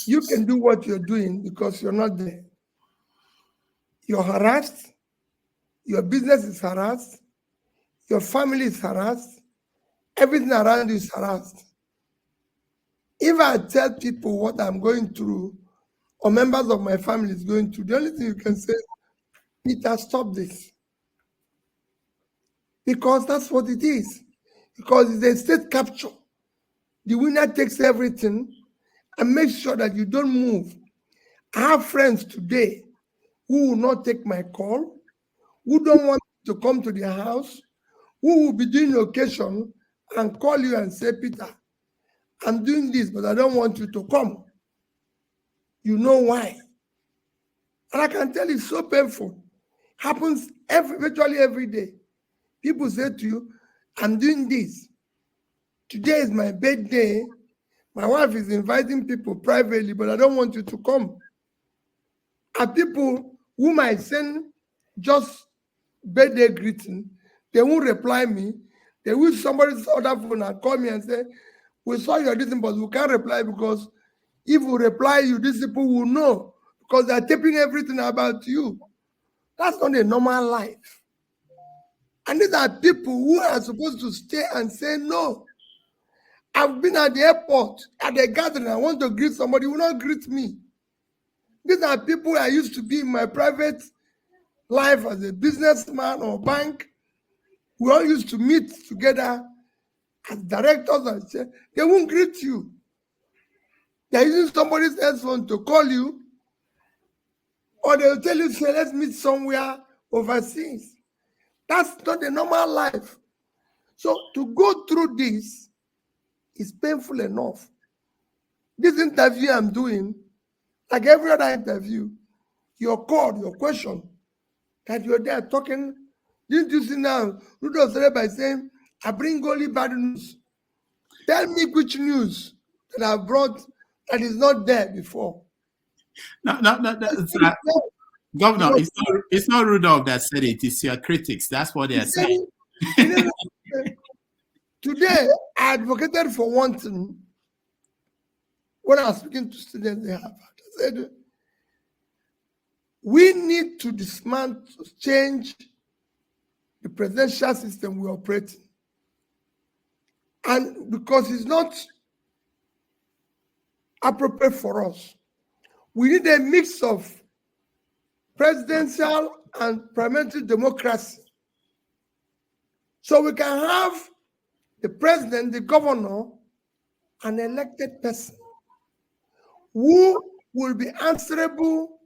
You can do what you're doing because you're not there. You're harassed. Your business is harassed. Your family is harassed. Everything around you is harassed. If I tell people what I'm going through, or members of my family is going through, the only thing you can say, Peter, stop this. Because that's what it is. Because it's a state capture. The winner takes everything and makes sure that you don't move. I have friends today who will not take my call, who don't want to come to their house, who will be doing occasion and call you and say, Peter, I'm doing this, but I don't want you to come. You know why? And I can tell you, it's so painful. Happens virtually every day. People say to you, I'm doing this. Today is my birthday. My wife is inviting people privately, but I don't want you to come. And people who might send just birthday greeting, they won't reply me. They will somebody's other phone and call me and say, we saw your this, but we can't reply because if we reply you, these people will know because they're taping everything about you. That's not a normal life. And these are people who are supposed to stay and say no. I've been at the airport, at the gathering, I want to greet somebody, will not greet me. These are people I used to be in my private life as a businessman or bank. We all used to meet together as directors and say, they won't greet you. They're using somebody's else phone to call you, or they'll tell you, say, let's meet somewhere overseas. That's not a normal life. So to go through this is painful enough. This interview I'm doing, like every other interview, your call, your question, that you're there talking. Didn't you see now? Rudolph started by saying, I bring only bad news. Tell me which news that I've brought that is not there before. No, Governor, it's not Rudolph that said it, it's your critics. That's what they're saying. Today, I advocated for one thing. When I was speaking to students, I said, we need to dismantle, change the presidential system we operate in. And because it's not appropriate for us, we need a mix of presidential and parliamentary democracy. So we can have the president, the governor, an elected person who will be answerable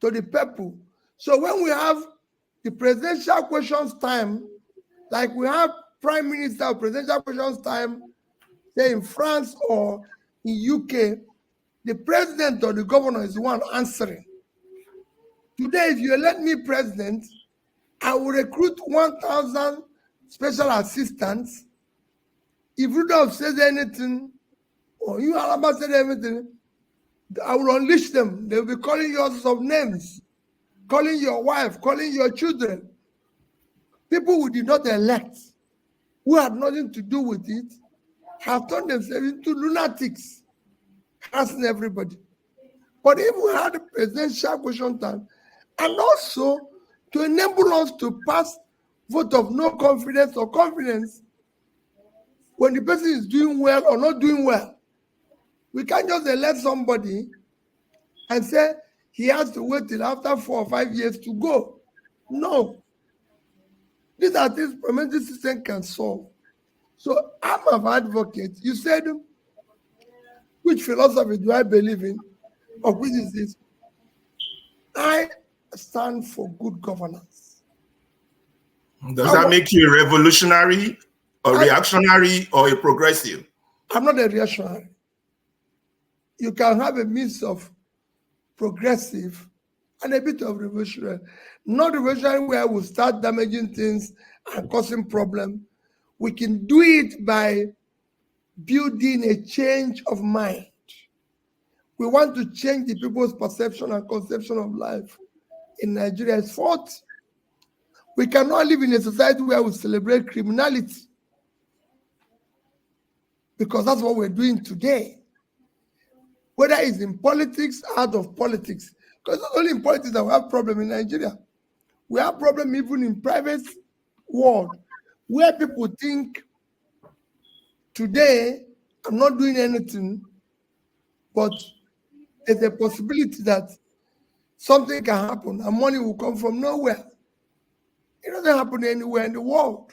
to the people. So when we have the presidential questions time, like we have prime minister presidential questions time, say in France or in UK, the president or the governor is the one answering. Today, if you elect me president, I will recruit 1,000 special assistants. If Rudolph says anything, or you, Alaba, said anything, I will unleash them. They will be calling you all sorts of names, calling your wife, calling your children. People who did not elect, who had nothing to do with it, have turned themselves into lunatics, harassing everybody. But if we had a presidential question time, and also to enable us to pass vote of no confidence or confidence when the person is doing well or not doing well. We can't just elect somebody and say he has to wait till after 4 or 5 years to go. No. These are things the parliamentary system can solve. So I'm an advocate. You said, which philosophy do I believe in? Or which is this? I stand for good governance. Does that make you a revolutionary or reactionary or a progressive? I'm not a reactionary. You can have a mix of progressive and a bit of revolutionary. Not revolutionary where we start damaging things and causing problems. We can do it by building a change of mind. We want to change the people's perception and conception of life in Nigeria. It's fault. We cannot live in a society where we celebrate criminality, because that's what we're doing today. whether it's in politics, out of politics. Because not only in politics that we have problem in Nigeria. We have problem even in private world, where people think today I'm not doing anything, but there's a possibility that something can happen and money will come from nowhere. It doesn't happen anywhere in the world.